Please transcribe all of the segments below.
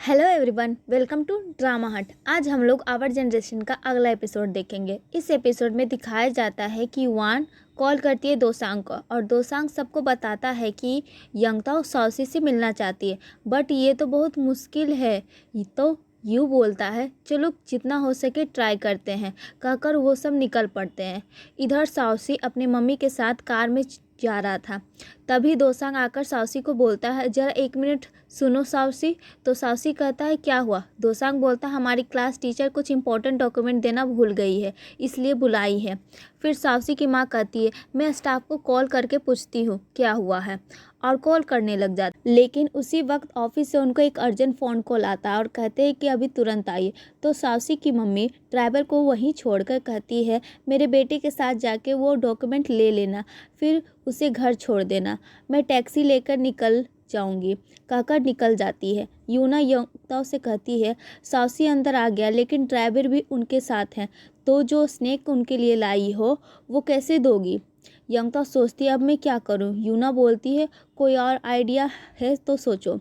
Hello everyone, welcome to drama hut. आज हम लोग आवर जनरेशन का अगला एपिसोड देखेंगे। इस एपिसोड में दिखाया जाता है कि वान कॉल करती है दोसांग को और दोसांग सबको बताता है कि यंगताओ साउसी से मिलना चाहती है, बट ये तो बहुत मुश्किल है। ये तो यू बोलता है चलो जितना हो सके ट्राई करते हैं, कहकर वो सब निकल पड़ते हैं। इधर साउसी अपनी मम्मी के साथ कार में जा रहा था। तभी दोसांग आकर साउसी को बोलता है, जरा 1 मिनट सुनो साउसी। तो साउसी कहता है क्या हुआ। दोसांग बोलता है हमारी क्लास टीचर कुछ इंपॉर्टेंट डॉक्यूमेंट देना भूल गई है, इसलिए बुलाई है। फिर साउसी की माँ कहती है मैं स्टाफ को कॉल करके पूछती हूँ क्या हुआ है, और कॉल करने लग जाती। लेकिन उसी वक्त ऑफिस से उनको एक अर्जेंट फ़ोन कॉल आता है और कहते हैं कि अभी तुरंत आइए। तो साउसी की मम्मी ड्राइवर को वहीं छोड़कर कहती है मेरे बेटे के साथ जाके वो डॉक्यूमेंट ले लेना, फिर उसे घर छोड़ देना, मैं टैक्सी लेकर निकल जाऊंगी, कहकर निकल जाती है। यूना यंगताओ से कहती है साउसी अंदर आ गया, लेकिन ड्राइवर भी उनके साथ हैं, तो जो स्नैक उनके लिए लाई हो वो कैसे दोगी। यंगताओ सोचती है अब मैं क्या करूं। यूना बोलती है कोई और आइडिया है तो सोचो।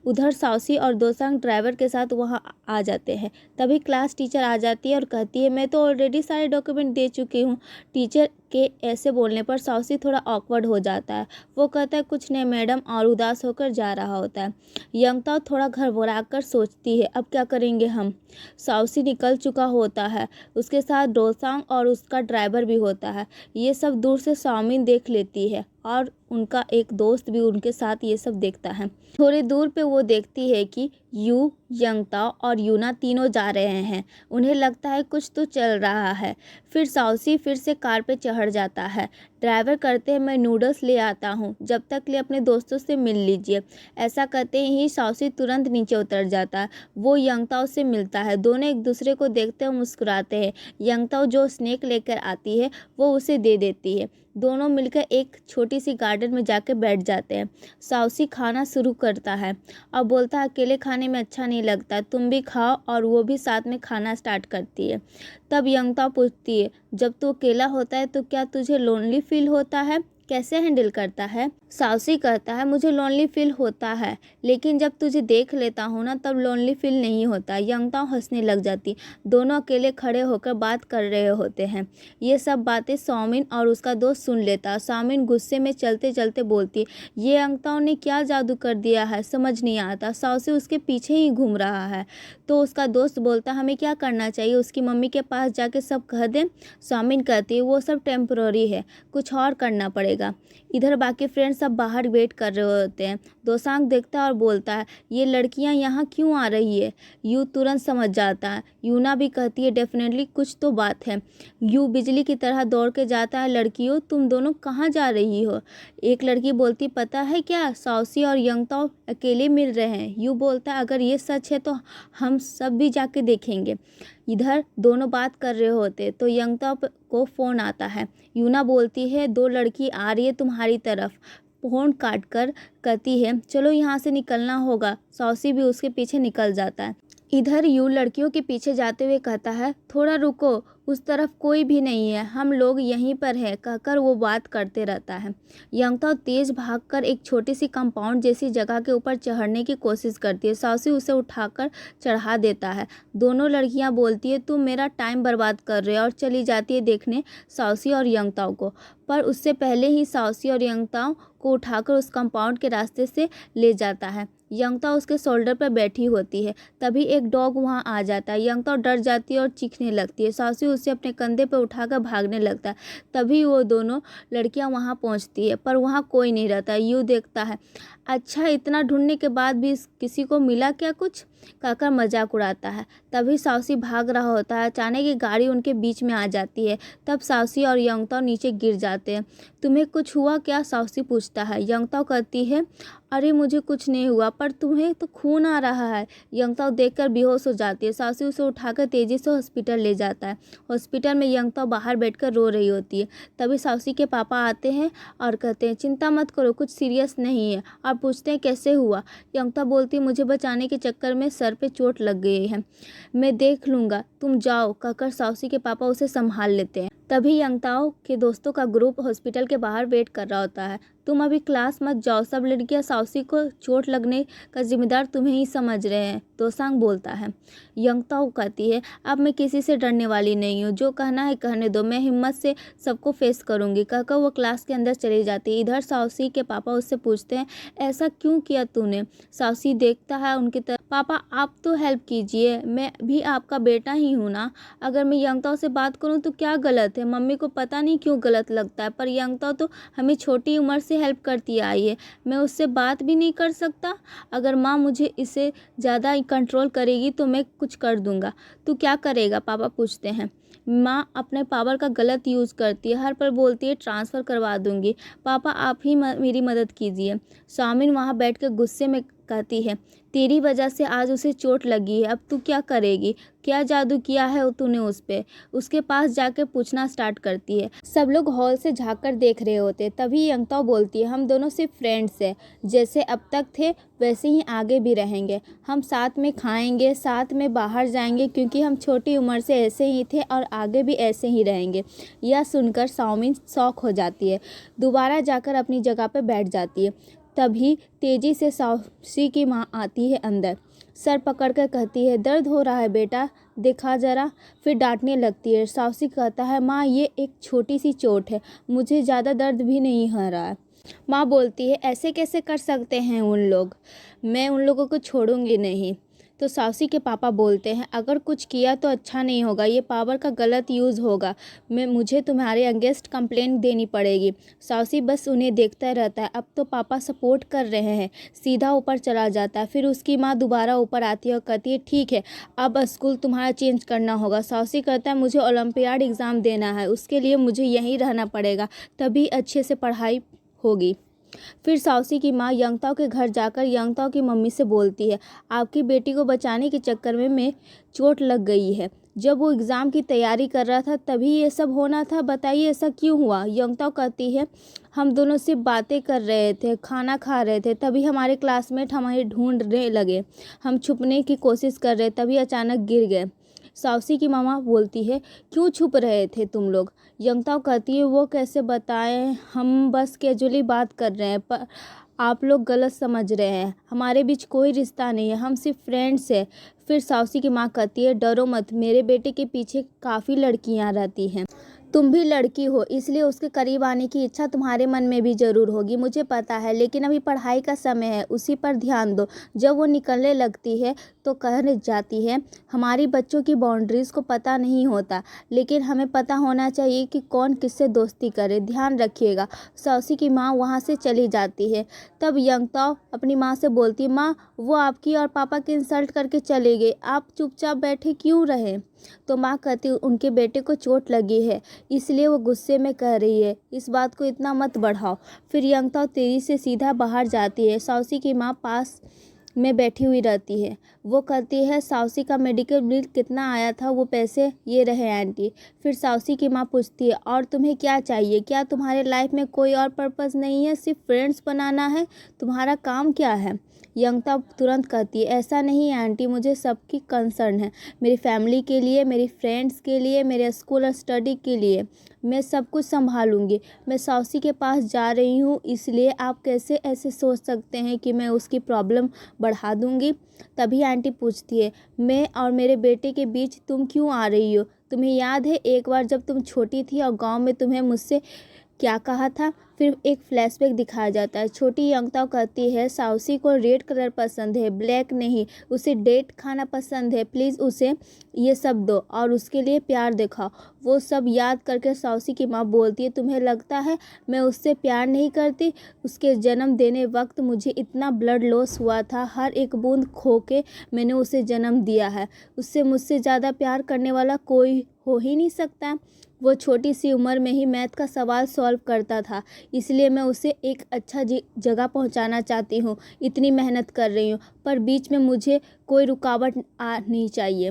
उधर साउसी और दोसांग ड्राइवर के साथ वहां आ जाते हैं। तभी क्लास टीचर आ जाती है और कहती है मैं तो ऑलरेडी सारे डॉक्यूमेंट दे चुकी हूँ। टीचर के ऐसे बोलने पर साउसी थोड़ा ऑकवर्ड हो जाता है। वो कहता है कुछ नहीं मैडम, और उदास होकर जा रहा होता है। यंगताओ थोड़ा घबरा कर सोचती है अब क्या करेंगे हम। साउसी निकल चुका होता है, उसके साथ दोसांग और उसका ड्राइवर भी होता है। ये सब दूर से साउमिन देख लेती है और उनका एक दोस्त भी उनके साथ ये सब देखता है। थोड़ी दूर पे वो देखती है कि यू, यंगताओ और यूना तीनों जा रहे हैं। उन्हें लगता है कुछ तो चल रहा है। फिर साउसी फिर से कार पे चढ़ जाता है। ड्राइवर कहते हैं मैं नूडल्स ले आता हूँ, जब तक ले अपने दोस्तों से मिल लीजिए। ऐसा कहते ही साउसी तुरंत नीचे उतर जाता है। वो यंगताओ से मिलता है। दोनों एक दूसरे को देखते हुए मुस्कुराते हैं। यंगताओ जो स्नैक लेकर आती है वो उसे दे देती है। दोनों मिलकर एक छोटी सी गार्डन में जाकर बैठ जाते हैं। साउसी खाना शुरू करता है और बोलता है अकेले खाने में अच्छा नहीं लगता, तुम भी खाओ, और वो भी साथ में खाना स्टार्ट करती है। तब यंगताओ पूछती है जब तू अकेला होता है तो क्या तुझे लोनली फील होता है, कैसे हैंडल करता है। साउसी कहता है मुझे लोनली फील होता है, लेकिन जब तुझे देख लेता हूँ ना तब लोनली फील नहीं होता। यंगताओ हंसने लग जाती। दोनों अकेले खड़े होकर बात कर रहे होते हैं। ये सब बातें साउमिन और उसका दोस्त सुन लेता। साउमिन गुस्से में चलते चलते बोलती ये यंगताओ ने क्या जादू कर दिया है, समझ नहीं आता। साउसी उसके पीछे ही घूम रहा है। तो उसका दोस्त बोलता हमें क्या करना चाहिए, उसकी मम्मी के पास जाके सब कह दें। साउमिन कहती है वो सब टेम्पररी है, कुछ और करना पड़ेगा। इधर बाकी फ्रेंड्स सब बाहर वेट कर रहे होते हैं। दोसांग देखता है और बोलता है ये लड़कियां यहाँ क्यों आ रही है। यू तुरंत समझ जाता है। यूना भी कहती है डेफिनेटली कुछ तो बात है। यू बिजली की तरह दौड़ के जाता है लड़कियों तुम दोनों कहाँ जा रही हो। एक लड़की बोलती पता है क्या साउसी और यंगताओ अकेले मिल रहे हैं। यू बोलता है अगर ये सच है तो हम सब भी जाके देखेंगे। इधर दोनों बात कर रहे होते तो यंगताओ को फ़ोन आता है। यूना बोलती है 2 लड़की आ रही है तुम्हारी तरफ। फ़ोन काट कर कहती है चलो यहाँ से निकलना होगा। साउसी भी उसके पीछे निकल जाता है। इधर यू लड़कियों के पीछे जाते हुए कहता है थोड़ा रुको, उस तरफ कोई भी नहीं है, हम लोग यहीं पर हैं, कहकर वो बात करते रहता है। यंगताओ तेज भागकर एक छोटी सी कंपाउंड जैसी जगह के ऊपर चढ़ने की कोशिश करती है। साउसी उसे उठाकर चढ़ा देता है। दोनों लड़कियां बोलती है तुम मेरा टाइम बर्बाद कर रहे हो, और चली जाती है देखने साउसी और यंगताओ को। पर उससे पहले ही साउसी और यंगताओ को उठाकर उस कंपाउंड के रास्ते से ले जाता है। यंगताओ उसके शोल्डर पर बैठी होती है। तभी एक डॉग वहां आ जाता है। यंगताओ डर जाती है और चीखने लगती है। साउसी उसे अपने कंधे पर उठाकर भागने लगता है। तभी वो दोनों लड़कियां वहां पहुंचती है, पर वहां कोई नहीं रहता। यू देखता है अच्छा इतना ढूंढने के बाद भी किसी को मिला क्या कुछ, कहकर मजाक उड़ाता है। तभी साउसी भाग रहा होता है। अचानक एक गाड़ी उनके बीच में आ जाती है। तब साउसी और यंगताओ नीचे गिर जाते हैं। तुम्हें कुछ हुआ क्या, साउसी पूछता है। यंगताओ कहती है अरे मुझे कुछ नहीं हुआ, पर तुम्हें तो खून आ रहा है। यंगताओ देखकर बेहोश हो जाती है। साउसी उसे उठाकर तेजी से हॉस्पिटल ले जाता है। हॉस्पिटल में यंगताओ बाहर बैठकर रो रही होती है। तभी साउसी के पापा आते हैं और कहते हैं चिंता मत करो, कुछ सीरियस नहीं है, और पूछते हैं कैसे हुआ। यंगताओ बोलती है मुझे बचाने के चक्कर में सर पे चोट लग गई है, मैं देख लूँगा, तुम जाओ, कहकर साउसी के पापा उसे संभाल लेते हैं। तभी यंगताओ के दोस्तों का ग्रुप हॉस्पिटल के बाहर वेट कर रहा होता है। तुम अभी क्लास मत जाओ, सब लड़कियां साउसी को चोट लगने का जिम्मेदार तुम्हें ही समझ रहे हैं, दोसांग बोलता है। यंगताओ कहती है, अब मैं किसी से डरने वाली नहीं हूँ, जो कहना है कहने दो, मैं हिम्मत से सबको फेस करूँगी, कहकर वो क्लास के अंदर चली जाती है। इधर साउसी के पापा उससे पूछते हैं, ऐसा क्यों किया तूने? साउसी देखता है उनकी तरफ, पापा आप तो हेल्प कीजिए, मैं भी आपका बेटा ही हूँ ना, अगर मैं यंगताओ से बात करूँ तो क्या गलत है? मम्मी को पता नहीं क्यों गलत लगता है, पर यंगताओ तो हमें छोटी उम्र से हेल्प करती आई है, मैं उससे बात भी नहीं कर सकता? अगर माँ मुझे इसे ज़्यादा कंट्रोल करेगी तो मैं कुछ कर दूंगा। तू क्या करेगा? पापा पूछते हैं। माँ अपने पावर का गलत यूज़ करती है, हर पल बोलती है ट्रांसफ़र करवा दूंगी। पापा आप ही मेरी मदद कीजिए। सामिन वहाँ बैठ कर गुस्से में कहती है, तेरी वजह से आज उसे चोट लगी है, अब तू क्या करेगी? क्या जादू किया है तूने उस पे? उसके पास जाकर पूछना स्टार्ट करती है। सब लोग हॉल से झाँक कर देख रहे होते, तभी यंगताओ बोलती है, हम दोनों सिर्फ फ्रेंड्स हैं, जैसे अब तक थे वैसे ही आगे भी रहेंगे। हम साथ में खाएंगे, साथ में बाहर जाएंगे, क्योंकि हम छोटी उम्र से ऐसे ही थे और आगे भी ऐसे ही रहेंगे। यह सुनकर साओमिन शॉक हो जाती है, दोबारा जाकर अपनी जगह पर बैठ जाती है। तभी तेजी से साउसी की माँ आती है अंदर, सर पकड़कर कहती है, दर्द हो रहा है बेटा, देखा जरा। फिर डांटने लगती है। साउसी कहता है, माँ ये एक छोटी सी चोट है, मुझे ज़्यादा दर्द भी नहीं हो रहा है। माँ बोलती है, ऐसे कैसे कर सकते हैं उन लोग, मैं उन लोगों को छोड़ूंगी नहीं। तो साउसी के पापा बोलते हैं, अगर कुछ किया तो अच्छा नहीं होगा, ये पावर का गलत यूज़ होगा, मुझे तुम्हारे अगेंस्ट कंप्लेंट देनी पड़ेगी। साउसी बस उन्हें देखता रहता है। अब तो पापा सपोर्ट कर रहे हैं, सीधा ऊपर चला जाता है। फिर उसकी माँ दोबारा ऊपर आती है और कहती है, ठीक है अब स्कूल तुम्हारा चेंज करना होगा। साउसी कहता है, मुझे ओलंपियाड एग्ज़ाम देना है, उसके लिए मुझे यहीं रहना पड़ेगा, तभी अच्छे से पढ़ाई होगी। फिर साउसी की माँ यंगताओ के घर जाकर यंगताओ की मम्मी से बोलती है, आपकी बेटी को बचाने के चक्कर में मैं चोट लग गई है, जब वो एग्ज़ाम की तैयारी कर रहा था तभी ये सब होना था, बताइए ऐसा क्यों हुआ? यंगताओ कहती है, हम दोनों सिर्फ बातें कर रहे थे, खाना खा रहे थे, तभी हमारे क्लासमेट हमें ढूंढने लगे, हम छुपने की कोशिश कर रहे तभी अचानक गिर गए। साउसी की मामा बोलती है, क्यों छुप रहे थे तुम लोग? यंगताओ कहती है, वो कैसे बताएं, हम बस कैजुअली बात कर रहे हैं, पर आप लोग गलत समझ रहे हैं, हमारे बीच कोई रिश्ता नहीं है, हम सिर्फ फ्रेंड्स हैं। फिर साउसी की माँ कहती है, डरो मत, मेरे बेटे के पीछे काफ़ी लड़कियाँ रहती हैं, तुम भी लड़की हो इसलिए उसके करीब आने की इच्छा तुम्हारे मन में भी ज़रूर होगी, मुझे पता है, लेकिन अभी पढ़ाई का समय है, उसी पर ध्यान दो। जब वो निकलने लगती है तो कह जाती है, हमारी बच्चों की बाउंड्रीज़ को पता नहीं होता, लेकिन हमें पता होना चाहिए कि कौन किससे दोस्ती करे, ध्यान रखिएगा। साउसी की माँ वहाँ से चली जाती है। तब यंगताओ अपनी माँ से बोलती है, माँ वो आपकी और पापा की इंसल्ट करके चले गए, आप चुपचाप बैठे क्यों रहे? तो माँ कहती, उनके बेटे को चोट लगी है इसलिए वो गुस्से में कह रही है, इस बात को इतना मत बढ़ाओ। फिर यंगताओ तेजी से सीधा बाहर जाती है। साउसी की माँ पास में बैठी हुई रहती है, वो कहती है, साउसी का मेडिकल बिल कितना आया था? वो पैसे ये रहे आंटी। फिर साउसी की माँ पूछती है, और तुम्हें क्या चाहिए? क्या तुम्हारे लाइफ में कोई और पर्पस नहीं है, सिर्फ फ्रेंड्स बनाना है? तुम्हारा काम क्या है? यंगताओ तुरंत कहती है, ऐसा नहीं है आंटी, मुझे सबकी कंसर्न है, मेरी फैमिली के लिए, मेरी फ्रेंड्स के लिए, मेरे स्कूल और स्टडी के लिए, मैं सब कुछ संभालूंगी। मैं साउसी के पास जा रही हूँ, इसलिए आप कैसे ऐसे सोच सकते हैं कि मैं उसकी प्रॉब्लम बढ़ा दूंगी? तभी आंटी पूछती है, मैं और मेरे बेटे के बीच तुम क्यों आ रही हो? तुम्हें याद है एक बार जब तुम छोटी थी और गांव में तुम्हें मुझसे क्या कहा था? फिर एक फ्लैशबैक दिखाया जाता है। छोटी यंगताओ कहती है, साउसी को रेड कलर पसंद है, ब्लैक नहीं, उसे डेट खाना पसंद है, प्लीज़ उसे ये सब दो और उसके लिए प्यार दिखाओ। वो सब याद करके साउसी की माँ बोलती है, तुम्हें लगता है मैं उससे प्यार नहीं करती? उसके जन्म देने वक्त मुझे इतना ब्लड लॉस हुआ था, हर एक बूंद खो के मैंने उसे जन्म दिया है, उससे मुझसे ज़्यादा प्यार करने वाला कोई हो ही नहीं सकता। वो छोटी सी उम्र में ही मैथ का सवाल सॉल्व करता था, इसलिए मैं उसे एक अच्छा जगह पहुंचाना चाहती हूँ, इतनी मेहनत कर रही हूँ, पर बीच में मुझे कोई रुकावट नहीं चाहिए।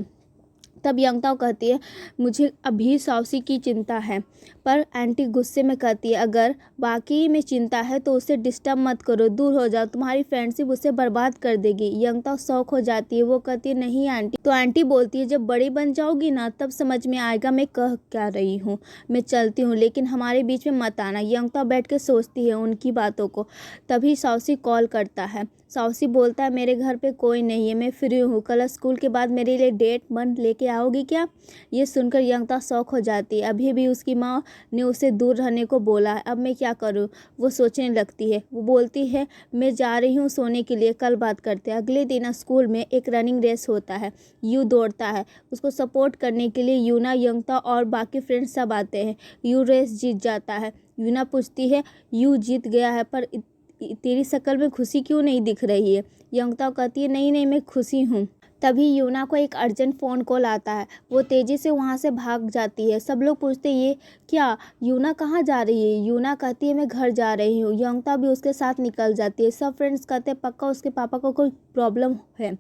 तब यंगताओ कहती है मुझे अभी साउसी की चिंता है, पर आंटी गुस्से में कहती है अगर बाकी में चिंता है तो उसे डिस्टर्ब मत करो, दूर हो जाओ, तुम्हारी फ्रेंडशिप उसे बर्बाद कर देगी। यंगताओ शौक हो जाती है, वो कहती है नहीं आंटी। तो आंटी बोलती है जब बड़ी बन जाओगी ना तब समझ में आएगा मैं कह क्या रही हूँ, मैं चलती हूँ, लेकिन हमारे बीच में मत आना। यंगताओ बैठ के सोचती है उनकी बातों को। तभी साउसी कॉल करता है। साउसी बोलता है मेरे घर पे कोई नहीं है, मैं फ्री हूँ, कल स्कूल के बाद मेरे लिए डेट बन लेके आओगी क्या? ये सुनकर यंगता शौक हो जाती है। अभी भी उसकी माँ ने उसे दूर रहने को बोला है, अब मैं क्या करूँ, वो सोचने लगती है। वो बोलती है मैं जा रही हूँ सोने के लिए, कल बात करते हैं। अगले दिन स्कूल में एक रनिंग रेस होता है। यू दौड़ता है, उसको सपोर्ट करने के लिए यूना, यंगता और बाकी फ्रेंड्स सब आते हैं। यू रेस जीत जाता है। यूना पूछती है यू जीत गया है पर तेरी शक्ल में खुशी क्यों नहीं दिख रही है? यंगताओ कहती है नहीं नहीं मैं खुशी हूँ। तभी यूना को एक अर्जेंट फ़ोन कॉल आता है। वो तेज़ी से वहाँ से भाग जाती है। सब लोग पूछते ये क्या, यूना कहाँ जा रही है? यूना कहती है मैं घर जा रही हूँ। यंगता भी उसके साथ निकल जाती है। सब फ्रेंड्स कहते हैं पक्का उसके पापा को कोई प्रॉब्लम है,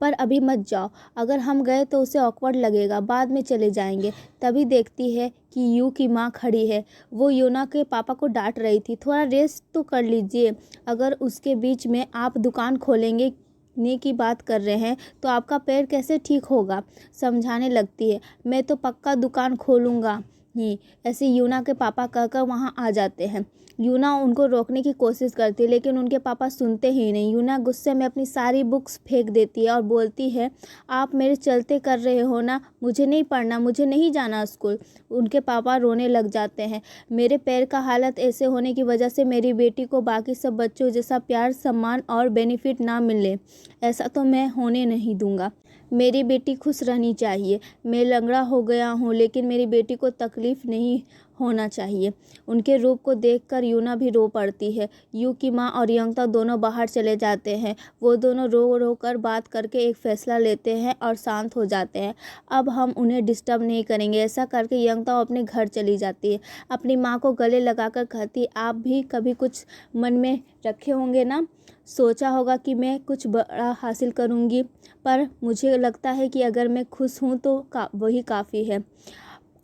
पर अभी मत जाओ, अगर हम गए तो उसे ऑकवर्ड लगेगा, बाद में चले जाएंगे। तभी देखती है कि यू की माँ खड़ी है। वो यूना के पापा को डांट रही थी, थोड़ा रेस्ट तो कर लीजिए, अगर उसके बीच में आप दुकान खोलेंगे ने की बात कर रहे हैं तो आपका पैर कैसे ठीक होगा। समझाने लगती है मैं तो पक्का दुकान खोलूँगा ही। ऐसे यूना के पापा कहकर वहाँ आ जाते हैं। यूना उनको रोकने की कोशिश करती है लेकिन उनके पापा सुनते ही नहीं। यूना गुस्से में अपनी सारी बुक्स फेंक देती है और बोलती है आप मेरे चलते कर रहे हो ना, मुझे नहीं पढ़ना, मुझे नहीं जाना स्कूल। उनके पापा रोने लग जाते हैं। मेरे पैर का हालत ऐसे होने की वजह से मेरी बेटी को बाकी सब बच्चों जैसा प्यार, सम्मान और बेनिफिट ना मिले, ऐसा तो मैं होने नहीं दूंगा। मेरी बेटी खुश रहनी चाहिए। मैं लंगड़ा हो गया हूँ लेकिन मेरी बेटी को तकलीफ़ नहीं होना चाहिए। उनके रूप को देखकर यूना भी रो पड़ती है। यू की माँ और यंगता दोनों बाहर चले जाते हैं। वो दोनों रो रो कर बात करके एक फ़ैसला लेते हैं और शांत हो जाते हैं। अब हम उन्हें डिस्टर्ब नहीं करेंगे। ऐसा करके यंगता अपने घर चली जाती है। अपनी माँ को गले लगाकर कहती आप भी कभी कुछ मन में रखे होंगे ना, सोचा होगा कि मैं कुछ बड़ा हासिल करूंगी, पर मुझे लगता है कि अगर मैं खुश हूँ तो वही काफ़ी है।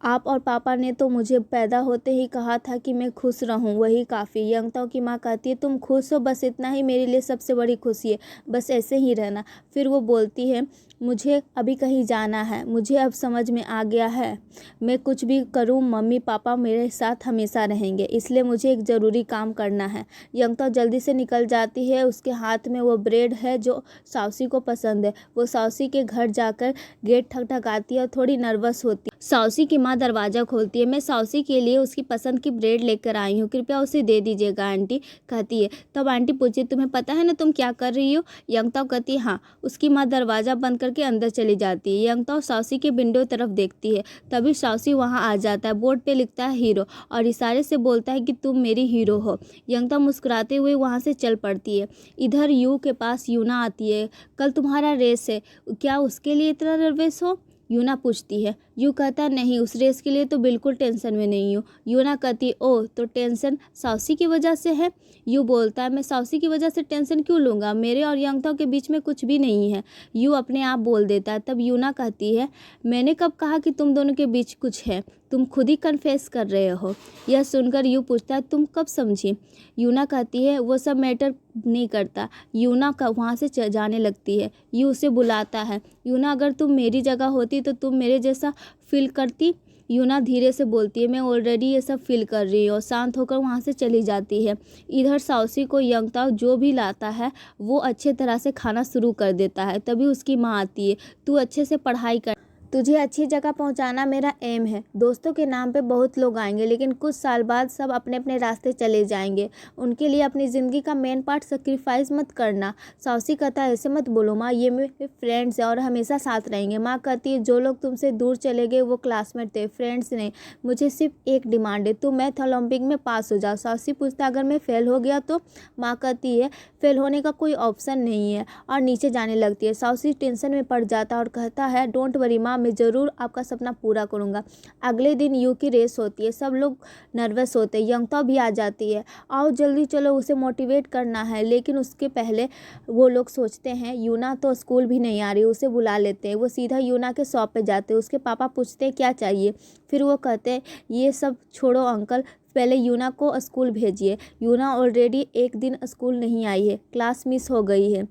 आप और पापा ने तो मुझे पैदा होते ही कहा था कि मैं खुश रहूं, वही काफ़ी। यंगताओं की माँ कहती है तुम खुश हो, बस इतना ही मेरे लिए सबसे बड़ी खुशी है, बस ऐसे ही रहना। फिर वो बोलती है मुझे अभी कहीं जाना है, मुझे अब समझ में आ गया है मैं कुछ भी करूं मम्मी पापा मेरे साथ हमेशा रहेंगे, इसलिए मुझे एक ज़रूरी काम करना है। यंगताओं जल्दी से निकल जाती है। उसके हाथ में वो ब्रेड है जो साउसी को पसंद है। वो साउसी के घर जाकर गेट ठकठकाती है और थोड़ी नर्वस होती है। साउसी की माँ दरवाज़ा खोलती है। मैं साउसी के लिए उसकी पसंद की ब्रेड लेकर आई हूँ, कृपया उसे दे दीजिएगा आंटी, कहती है। तब आंटी पूछती तुम्हें पता है ना तुम क्या कर रही हो? यंगताओ कहती है हाँ। उसकी माँ दरवाज़ा बंद करके अंदर चली जाती है। यंगताओ साउसी के विंडो तरफ देखती है। तभी साउसी वहाँ आ जाता है। बोर्ड पे लिखता है हीरो और इशारे से बोलता है कि तुम मेरी हीरो हो। यंगताओ मुस्कुराते हुए वहाँ से चल पड़ती है। इधर यू के पास यूना आती है। कल तुम्हारा रेस है, क्या उसके लिए इतना नर्वस हो? यूना पूछती है। यू कहता नहीं, उस रेस के लिए तो बिल्कुल टेंशन में नहीं हूँ। यूना कहती ओह तो टेंशन साउसी की वजह से है? यू बोलता है मैं साउसी की वजह से टेंशन क्यों लूँगा, मेरे और यंगताओं के बीच में कुछ भी नहीं है। यू अपने आप बोल देता है। तब यूना कहती है मैंने कब कहा कि तुम दोनों के बीच कुछ है, तुम खुद ही कन्फेस कर रहे हो। यह सुनकर यू पूछता है तुम कब समझी? यूना कहती है वो सब मैटर नहीं करता। यूना का वहाँ से जाने लगती है। यू उसे बुलाता है। यूना अगर तुम मेरी जगह होती तो तुम मेरे जैसा फील करती? यूना धीरे से बोलती है मैं ऑलरेडी ये सब फील कर रही हूँ। शांत होकर वहाँ से चली जाती है। इधर साउसी को यंगताओ जो भी लाता है वो अच्छे तरह से खाना शुरू कर देता है। तभी उसकी माँ आती है। तू अच्छे से पढ़ाई कर, तुझे अच्छी जगह पहुंचाना मेरा एम है। दोस्तों के नाम पे बहुत लोग आएंगे लेकिन कुछ साल बाद सब अपने अपने रास्ते चले जाएंगे, उनके लिए अपनी ज़िंदगी का मेन पार्ट सेक्रीफाइस मत करना। साउसी कहता है ऐसे मत बोलो माँ, ये मेरे फ्रेंड्स हैं और हमेशा साथ रहेंगे। माँ कहती है जो लोग तुमसे दूर चले गए वो क्लासमेट थे, फ्रेंड्स नहीं। मुझे सिर्फ एक डिमांड है, तू मैथ ओलंपिक में पास हो जाओ। साउसी पूछता है अगर मैं फ़ेल हो गया तो? माँ कहती है फेल होने का कोई ऑप्शन नहीं है और नीचे जाने लगती है। साउसी टेंशन में पड़ जाता है और कहता है डोंट वरी माँ, मैं ज़रूर आपका सपना पूरा करूँगा। अगले दिन यू की रेस होती है, सब लोग नर्वस होते हैं, यंगता भी आ जाती है, आओ जल्दी चलो उसे मोटिवेट करना है। लेकिन उसके पहले वो लोग सोचते हैं यूना तो स्कूल भी नहीं आ रही, उसे बुला लेते हैं। वो सीधा यूना के शॉप पे जाते हैं, उसके पापा पूछते हैं क्या चाहिए। फिर वो कहते हैं ये सब छोड़ो अंकल, पहले यूना को स्कूल भेजिए। यूना ऑलरेडी एक दिन स्कूल नहीं आई है, क्लास मिस हो गई है।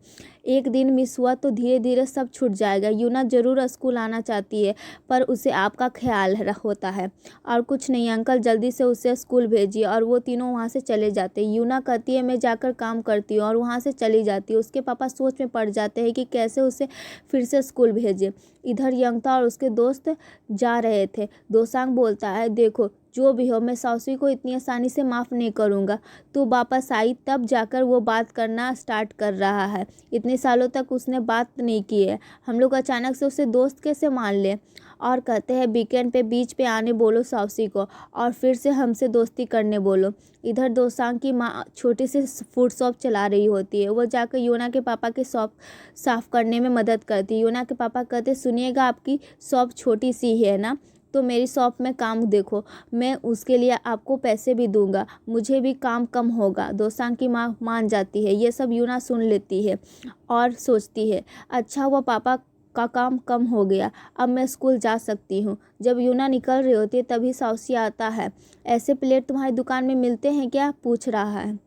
एक दिन मिस हुआ तो धीरे धीरे सब छूट जाएगा। यूना ज़रूर स्कूल आना चाहती है पर उसे आपका ख्याल होता है। और कुछ नहीं अंकल, जल्दी से उसे स्कूल भेजिए। और वो तीनों वहाँ से चले जाते हैं। यूना कहती है मैं जाकर काम करती हूँ और वहाँ से चली जाती है। उसके पापा सोच में पड़ जाते हैं कि कैसे उसे फिर से स्कूल भेजे। इधर यंगता और उसके दोस्त जा रहे थे। दोसांग बोलता है देखो जो भी हो, मैं साउसी को इतनी आसानी से माफ़ नहीं करूँगा। तू वापस आई तब जाकर वो बात करना स्टार्ट कर रहा है, इतने सालों तक उसने बात नहीं की है। हम लोग अचानक से उसे दोस्त कैसे मान लें। और कहते हैं वीकेंड पे बीच पे आने बोलो साउसी को और फिर से हमसे दोस्ती करने बोलो। इधर दोसांग की माँ छोटी सी फूड शॉप चला रही होती है। वो जाकर यूना के पापा के शॉप साफ़ करने में मदद करती है। यूना के पापा कहते सुनिएगा आपकी शॉप छोटी सी है ना, तो मेरी शॉप में काम देखो, मैं उसके लिए आपको पैसे भी दूंगा, मुझे भी काम कम होगा। दोसांग की माँ मान जाती है। ये सब यूना सुन लेती है और सोचती है अच्छा हुआ पापा का काम कम हो गया, अब मैं स्कूल जा सकती हूँ। जब यूना निकल रही होती है तभी साउसी आता है। ऐसे प्लेट तुम्हारी दुकान में मिलते हैं क्या, पूछ रहा है।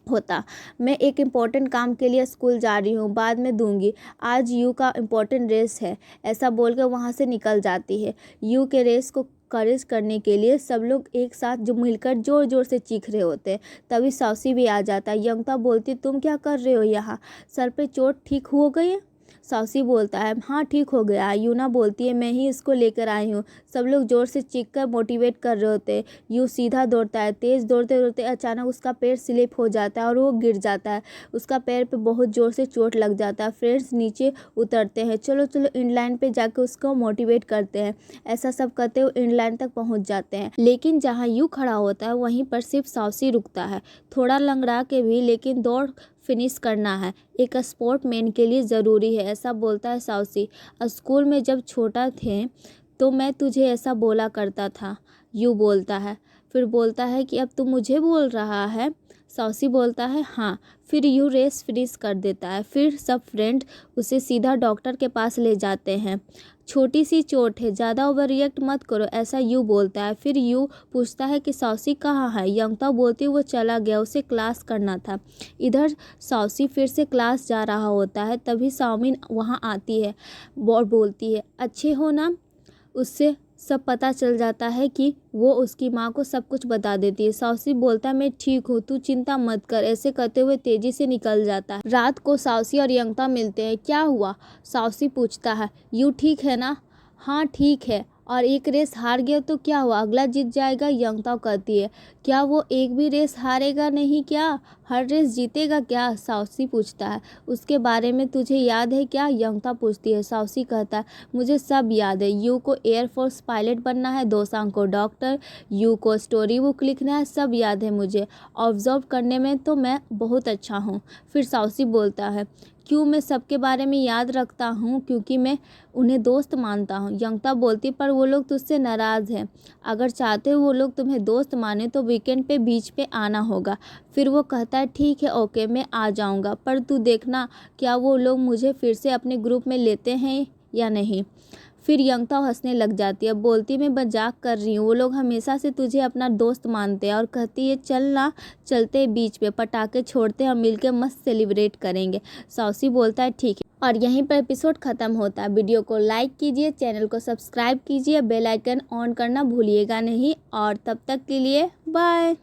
होता मैं एक इम्पोर्टेंट काम के लिए स्कूल जा रही हूँ, बाद में दूंगी, आज यू का इम्पोर्टेंट रेस है। ऐसा बोलकर वहाँ से निकल जाती है। यू के रेस को करेज करने के लिए सब लोग एक साथ जो मिलकर जोर जोर से चीख रहे होते हैं। तभी साउसी भी आ जाता है। यंगता बोलती तुम क्या कर रहे हो यहाँ, सर पे चोट ठीक हो गई है। साउसी बोलता है हाँ ठीक हो गया। यूना बोलती है मैं ही इसको लेकर आई हूँ। सब लोग जोर से चीख कर मोटिवेट कर रहे होते हैं। यू सीधा दौड़ता है, तेज़ दौड़ते दौड़ते अचानक उसका पैर स्लिप हो जाता है और वो गिर जाता है। उसका पैर पे बहुत ज़ोर से चोट लग जाता है। फ्रेंड्स नीचे उतरते हैं, चलो चलो इनलाइन पे जाकर उसको मोटिवेट करते हैं। ऐसा सब करते हुए इनलाइन तक पहुँच जाते हैं। लेकिन जहाँ यू खड़ा होता है वहीं पर सिर्फ साउसी रुकता है, थोड़ा लंगड़ा के भी, लेकिन दौड़ फिनिश करना है, एक स्पोर्टमैन के लिए ज़रूरी है, ऐसा बोलता है साउसी। स्कूल में जब छोटा थे तो मैं तुझे ऐसा बोला करता था, यू बोलता है। फिर बोलता है कि अब तू मुझे बोल रहा है। साउसी बोलता है हाँ। फिर यू रेस फिनिश कर देता है। फिर सब फ्रेंड उसे सीधा डॉक्टर के पास ले जाते हैं। छोटी सी चोट है, ज़्यादा ओवर रिएक्ट मत करो, ऐसा यू बोलता है। फिर यू पूछता है कि साउसी कहाँ है। यंगता बोलती वो चला गया, उसे क्लास करना था। इधर साउसी फिर से क्लास जा रहा होता है, तभी साउमिन वहाँ आती है और बोलती है अच्छे हो ना। उससे सब पता चल जाता है कि वो उसकी माँ को सब कुछ बता देती है। साउसी बोलता है मैं ठीक हूँ, तू चिंता मत कर। ऐसे कहते हुए तेजी से निकल जाता है। रात को साउसी और यंगता मिलते हैं। क्या हुआ, साउसी पूछता है। यू ठीक है ना, हाँ ठीक है। और एक रेस हार गया तो क्या हुआ, अगला जीत जाएगा। यंगता कहती है क्या वो एक भी रेस हारेगा नहीं क्या, हर रेस जीतेगा क्या, साउसी पूछता है। उसके बारे में तुझे याद है क्या, यंगता पूछती है। साउसी कहता है मुझे सब याद है। यू को एयरफोर्स पायलट बनना है, दोसांग को डॉक्टर, यू को स्टोरी बुक लिखना है, सब याद है मुझे। ऑब्जर्व करने में तो मैं बहुत अच्छा हूँ। फिर साउसी बोलता है क्यों, मैं सबके बारे में याद रखता हूँ क्योंकि मैं उन्हें दोस्त मानता हूँ। यंगता बोलती पर वो लोग तुझसे नाराज़ हैं, अगर चाहते हो वो लोग तुम्हें दोस्त माने तो वीकेंड पे बीच पे आना होगा। फिर वो कहता है ठीक है ओके मैं आ जाऊँगा, पर तू देखना क्या वो लोग मुझे फिर से अपने ग्रुप में लेते हैं या नहीं। फिर यंगता हंसने लग जाती है, बोलती मैं मजाक कर रही हूँ, वो लोग हमेशा से तुझे अपना दोस्त मानते हैं। और कहती है चल ना चलते बीच पे, पटाखे छोड़ते और मिलके मस्त सेलिब्रेट करेंगे। साउसी बोलता है ठीक है। और यहीं पर एपिसोड ख़त्म होता है। वीडियो को लाइक कीजिए, चैनल को सब्सक्राइब कीजिए, बेल आइकन ऑन करना भूलिएगा नहीं। और तब तक के लिए बाय।